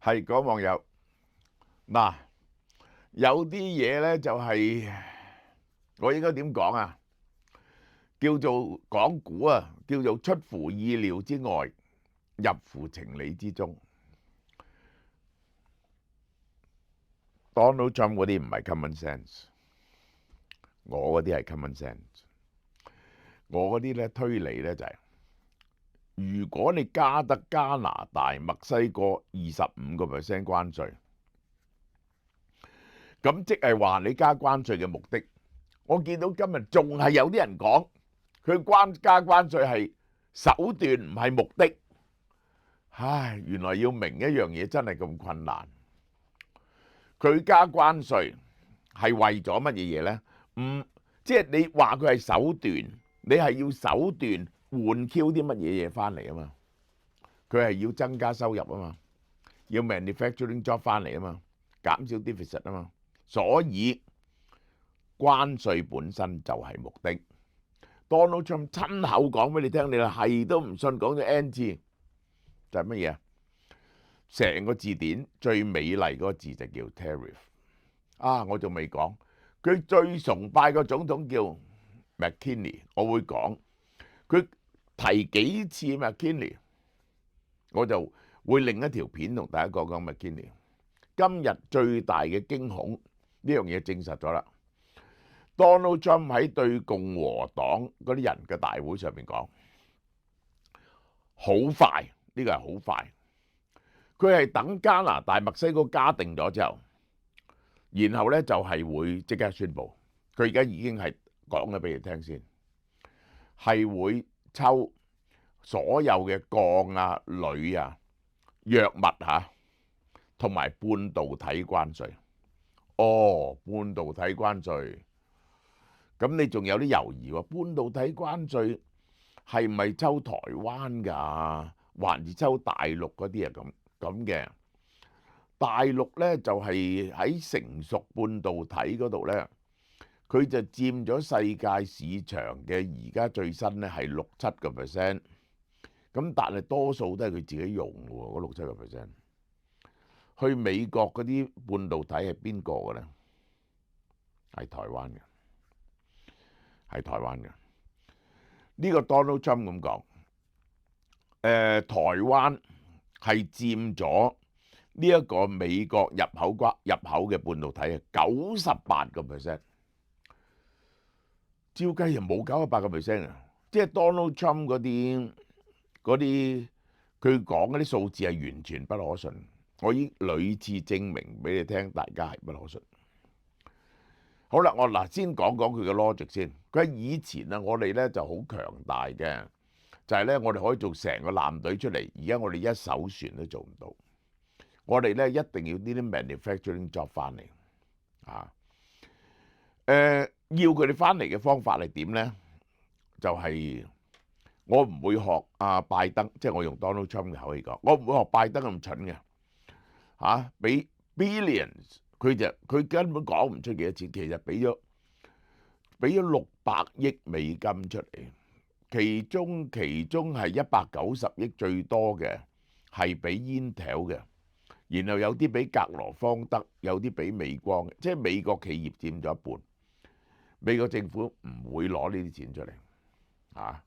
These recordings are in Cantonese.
係嗰網友嗱，有啲嘢咧就係我應該點講啊？叫做講古啊，叫做出乎意料之外，入乎情理之中。Donald Trump 嗰啲唔係 common sense，我嗰啲係 common sense。我嗰啲咧推理咧就係，如果你加得加拿大、墨西哥25% 關稅，咁即係話你加關稅嘅目的，我見到今日仲係有啲人講佢加關稅係手段唔係目的。唉，原來要明一樣嘢真係咁困難。佢加關稅係為咗乜嘢嘢呢？即係你話佢係手段，你係要手段換 Q 啲乜嘢嘢翻嚟啊嘛？佢係要增加收入啊嘛，要 manufacturing job 翻嚟啊嘛，減少 deficit 啊嘛。所以關稅本身就係目的。Donald Trump 親口講俾你聽，你係都唔信，講咗 N 次，就係乜嘢啊？成個字典最美麗嗰個字就叫 tariff 啊！我仲未講，佢最崇拜個總統叫 McKinley， 我會講佢提幾次 McKinley， 我就會另一條片同大家講講 McKinley。今日最大嘅驚恐呢樣嘢證實咗啦。Donald Trump 喺對共和黨嗰啲人嘅大會上面講，好快，呢個係好快。佢係等加拿大、墨西哥加定咗之後，然後咧就係會即刻宣佈。佢而家已經係講咗俾你聽先，係會抽所有嘅鋼啊、鋁啊、藥物嚇，同埋半導體關稅。哦，半導體關稅，咁你仲有啲猶豫喎？半導體關稅係咪抽台灣㗎？還是抽大陸嗰啲啊？咁嘅大陸咧就係喺成熟半導體嗰度咧，佢就佔咗世界市場嘅而家最新咧係6-7%，咁但係多數都係佢自己用喎，嗰6-7%。去美國嗰啲半導體係邊個嘅咧？係台灣嘅，係台灣嘅。呢個 Donald Trump 咁講，台灣係佔咗呢一個美國入口嘅半導體係98%，照計又冇98%啊！即係 Donald Trump 嗰啲佢講嗰啲數字係完全不可信。我已經屢次證明俾你聽，大家係不可信。好啦，我先講講佢嘅 logic 先。佢喺以前啊，我哋咧就好強大嘅，就係咧我哋可以做成個艦隊出嚟。而家我哋一艘船都做唔到。我哋咧一定要呢啲 manufacturing job 翻嚟啊。要佢哋翻嚟嘅方法係點咧？就係我唔會學阿拜登，即係我用 Donald Trump 嘅口氣講，我唔會學拜登咁蠢嘅嚇，俾 billions 佢根本講唔出幾多錢，其實俾咗600億美金出嚟，其中係190億最多嘅係俾 Intel 嘅，然後有啲俾格羅方德，有啲俾美光嘅，即係美國企業佔咗一半。美國政府唔會攞呢啲錢出嚟啊！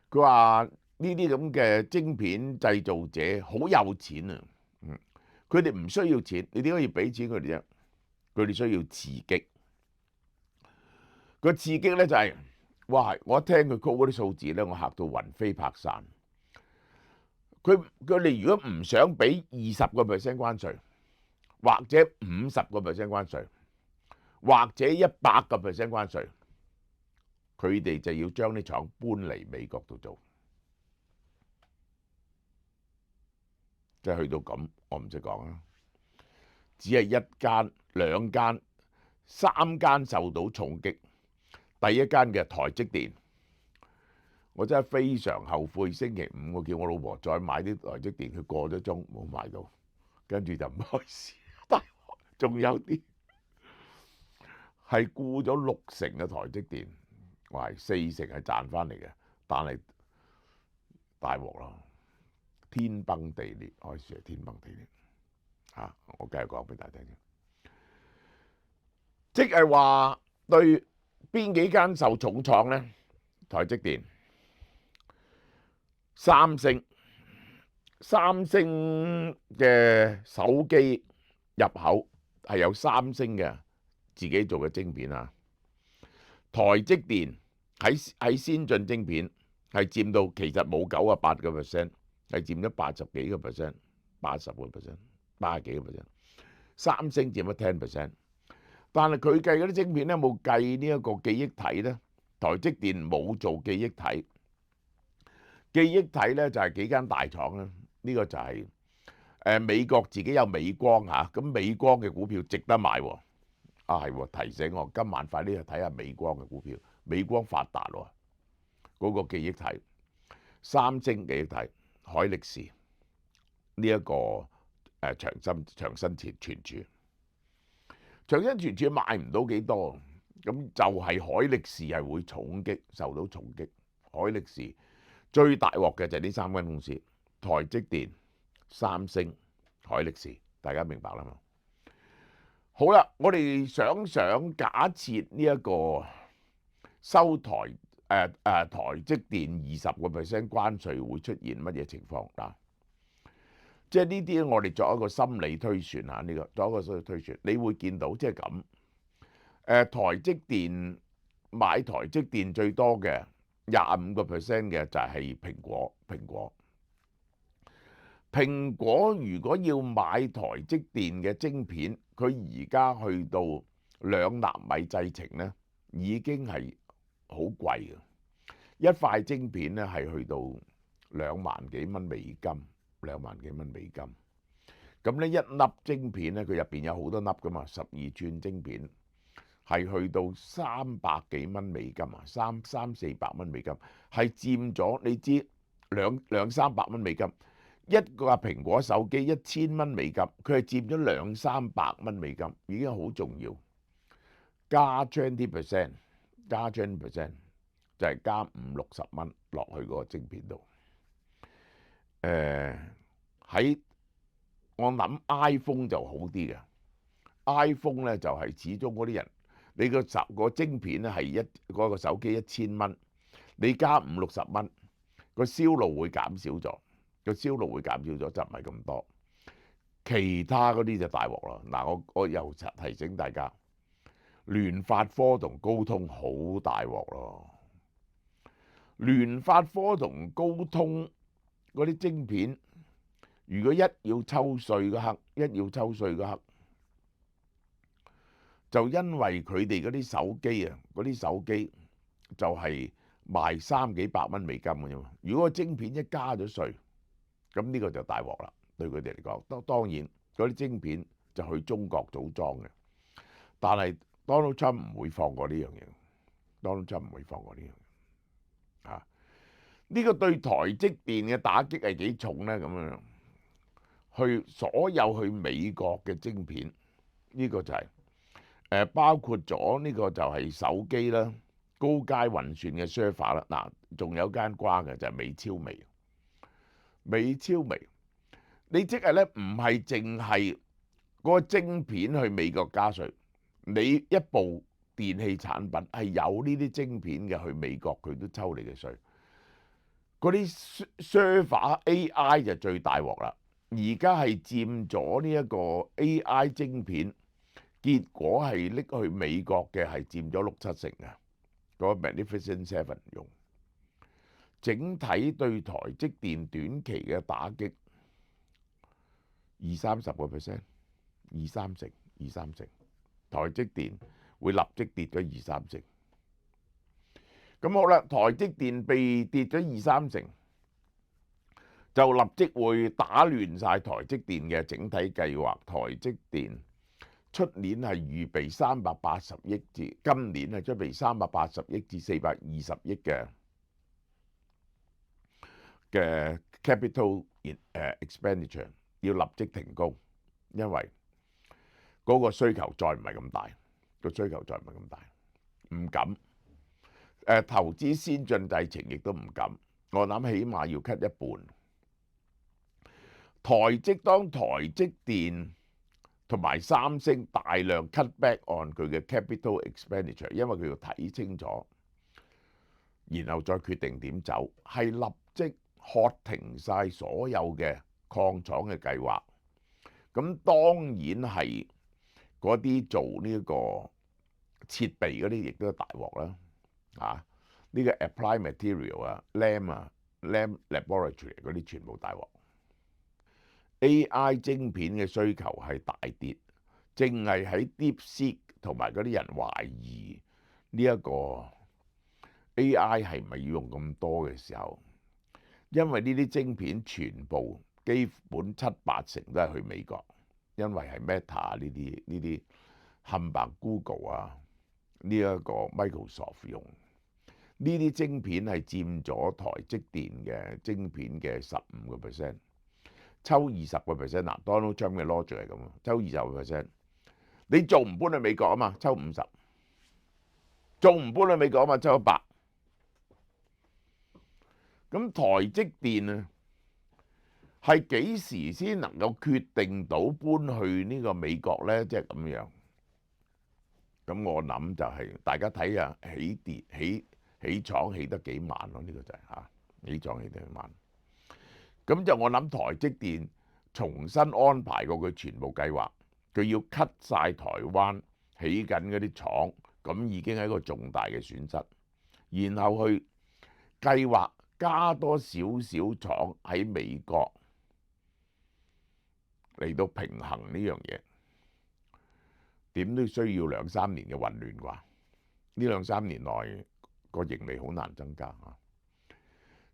佢話呢啲咁嘅晶片製造者好有錢啊，佢哋唔需要錢，你點解要俾錢佢哋啫？佢哋需要刺激。個刺激咧就係，哇！我一聽佢 call 嗰啲數字咧，我嚇到魂飛魄散。佢哋如果唔想俾20% 關稅，或者50% 關稅，或者100% 關稅，佢哋就要將啲廠搬嚟美國度做。即係去到咁，我唔識講啦。只係1間、2間、3間受到重擊。第一間嘅台積電，我真係非常後悔。星期五我叫我老婆再買啲台積電，佢過咗鐘冇買到，跟住就唔開市。但仲有啲係沽咗60%嘅台積電，我係40%係賺翻嚟嘅，但係大鑊咯，天崩地裂，開始係天崩地裂嚇，我繼續講俾大家聽。即係話對邊幾間受重創呢？台積電、三星嘅手機入口係有三星嘅自己做嘅晶片啊。台積電喺先進晶片係佔到其實冇98%，係佔咗80幾個 percent、80個 percent、80幾個 percent。三星佔咗10%，但係佢計嗰啲晶片咧冇計呢一個記憶體咧。台積電冇做記憶體，記憶體咧就係幾間大廠啦。呢個就係美國自己有美光嚇，咁美光嘅股票值得買喎。啊係喎，提醒我今晚快啲去睇下美光嘅股票。美光發達喎，嗰個記憶體，三星記憶體、海力士呢一個長新存儲，長新存儲賣唔到幾多，咁就係海力士係會受到重擊。海力士最大鑊嘅就係呢三間公司：台積電、三星、海力士。大家明白啦嘛？好啦，我哋想假設呢一個收台積電20% 關稅會出現乜嘢情況嗱？即係呢啲我哋作一個心理推算嚇，呢個作一個心理推算，你會見到即係咁。台積電買台積電最多嘅25% 嘅就係蘋果。蘋果如果要買台積電嘅晶片，佢而家去到2納米製程咧，已經係好貴嘅。一塊晶片咧係去到2萬幾蚊美金，2萬幾蚊美金。咁咧一粒晶片咧，佢入邊有好多粒噶嘛，12寸晶片係去到300幾蚊美金啊，300-400蚊美金，係佔咗你知200-300蚊美金。一個蘋果手機1000蚊美金，佢係佔咗200-300蚊美金，已經好重要。加 20%， 加 20%。就係加50-60蚊落去嗰個晶片度。喺我諗 iPhone 就好啲嘅。iPhone 咧就係始終嗰啲人，你個晶片咧係嗰個手機1000蚊，你加50-60蚊，個銷路會減少咗，就唔係咁多。其他嗰啲就大鑊啦。嗱，我又提醒大家，聯發科同高通好大鑊咯。聯發科同高通嗰啲晶片，如果一要抽稅嗰刻，就因為佢哋嗰啲手機就係賣3幾百蚊美金嘅啫嘛。如果個晶片一加咗稅，咁呢個就大鑊啦。對佢哋嚟講，當然嗰啲晶片就去中國組裝嘅，但係 Donald Trump 唔會放過呢樣嘢。呢個對台積電嘅打擊係幾重呢？咁樣所有去美國嘅晶片，呢個就係包括咗呢個就係手機啦、高階運算嘅 server 啦。嗱，仲有間瓜嘅就係美超微。你即係咧唔係淨係嗰個晶片去美國加稅，你一部電器產品係有呢啲晶片嘅去美國，佢都抽你嘅稅。嗰啲 server AI 就最大鑊啦，而家係佔咗呢一個 AI 晶片，結果係拎去美國嘅係佔咗6-7成啊，嗰個 Magnificent Seven 用。整體對台積電短期嘅打擊20-30%，二三成，台積電會立即跌咗2-3成。咁好啦，台積電被跌咗2-3成，就立即會打亂晒台積電嘅整體計劃。台積電出年係預備380億至，今年係準備380億至420億嘅 capital expenditure 要立即停工，因為嗰個需求再唔係咁大，唔敢。投資先進製程亦都唔敢，我諗起碼要 cut 一半。當台積電同埋三星大量 cut back on 佢嘅 capital expenditure，因為佢要睇清楚，然後再決定點走，係立即喝停晒所有嘅礦廠嘅計劃。咁當然係嗰啲做呢個設備嗰啲，亦都係大鑊啦。啊，呢個 Applied Material 啊、Lam Laboratory 嗰啲全部大鑊。AI 晶片嘅需求係大跌，淨係喺 DeepSeek 同埋嗰啲人懷疑呢一個 AI 係咪要用咁多嘅時候，因為呢啲晶片全部基本7、8成都係去美國，因為係 Meta 呢啲冚唪唥 Google 啊，呢一個 Microsoft 用呢啲晶片係佔咗台積電嘅晶片嘅15%。抽20%嗱，Donald Trump 嘅 logic 係咁啊，抽20%，你做唔搬去美國啊嘛，抽50%，做唔搬去美國啊嘛，抽100%。咁台積電啊，係幾時先能夠決定到搬去呢個美國咧？即係咁樣。咁我諗就係大家睇下起廠起得幾慢咯，呢個就係嚇起廠起得幾慢。咁就我諗台積電重新安排過佢全部計劃，佢要 cut 晒台灣起緊嗰啲廠，咁已經係一個重大嘅損失。然後去計劃加多少少廠喺美國嚟到平衡呢樣嘢，點都需要2、3年嘅混亂啩？呢2、3年內個盈利好難增加啊！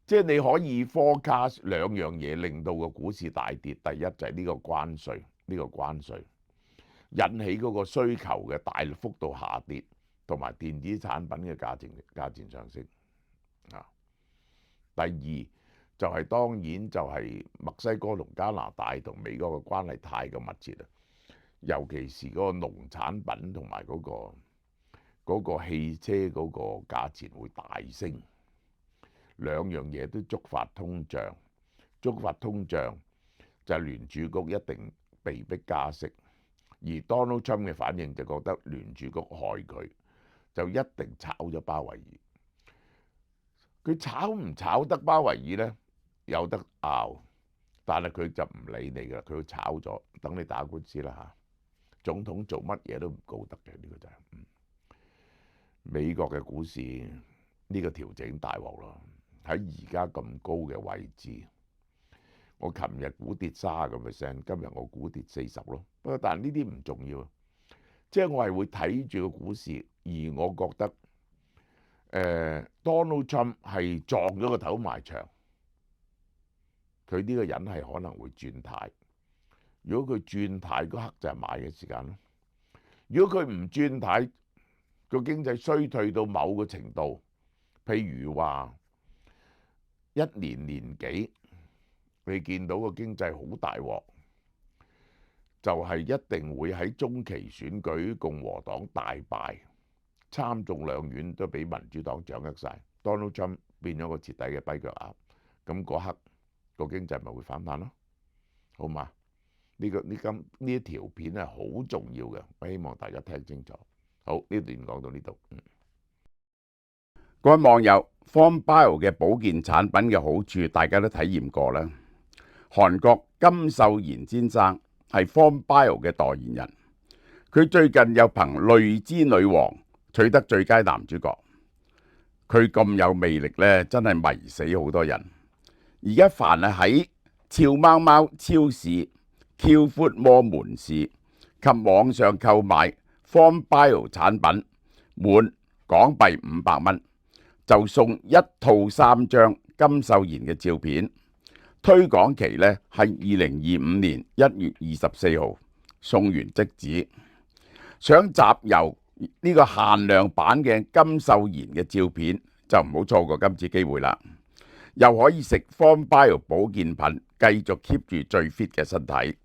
即係你可以 forecast 2樣嘢令到個股市大跌。第一就係呢個關稅，引起嗰個需求嘅大幅度下跌，同埋電子產品嘅價錢上升啊。第二就係當然就係墨西哥同加拿大同美國嘅關係太過密切啦，尤其是嗰個農產品同埋嗰個汽車嗰個價錢會大升。2樣嘢都觸發通脹，就係聯儲局一定被迫加息，而 Donald Trump 嘅反應就覺得聯儲局害佢，就一定炒咗鮑威爾。佢炒唔炒得鮑威爾呢？有得拗，但係佢就唔理你㗎，佢要炒咗，等你打官司啦嚇。總統做乜嘢都唔告得嘅，呢個就係美國嘅股市呢個調整大鑊咯。喺而家咁高嘅位置，我琴日估跌30%，今日我估跌40咯。不過但係呢啲唔重要，即係我係會睇住個股市，而我覺得Donald Trump 係撞咗個頭埋牆，佢呢個人係可能會轉態。如果佢轉態嗰刻就係買嘅時間咯。如果佢唔轉態，個經濟衰退到某個程度，譬如話1年幾，你見到個經濟好大鑊，就係一定會喺中期選舉共和黨大敗，參眾兩院都俾民主黨掌握晒， Donald Trump 變咗個徹底嘅跛腳鴨，咁嗰刻個經濟咪會反彈咯，好嘛？呢一條片係好重要嘅，我希望大家聽清楚。好，呢段講到呢度。各位網友，Form Bio 嘅保健產品嘅好處，大家都體驗過啦。韓國金秀賢先生係 Form Bio 嘅代言人，佢最近又憑《淚之女王》取得最佳男主角。佢咁有魅力呢，真係迷死好多人。而家凡係喺俏貓貓超市、Q-Food Mall 門市及網上購買 Form Bio 產品，滿港幣500蚊，就送1套3張金秀賢嘅照片。推廣期呢係2025年1月24號，送完即止。想集郵呢個限量版嘅金秀賢嘅照片，就唔好錯過今次機會啦。又可以食 Form Bio 保健品，繼續 keep 住最 fit 嘅身體。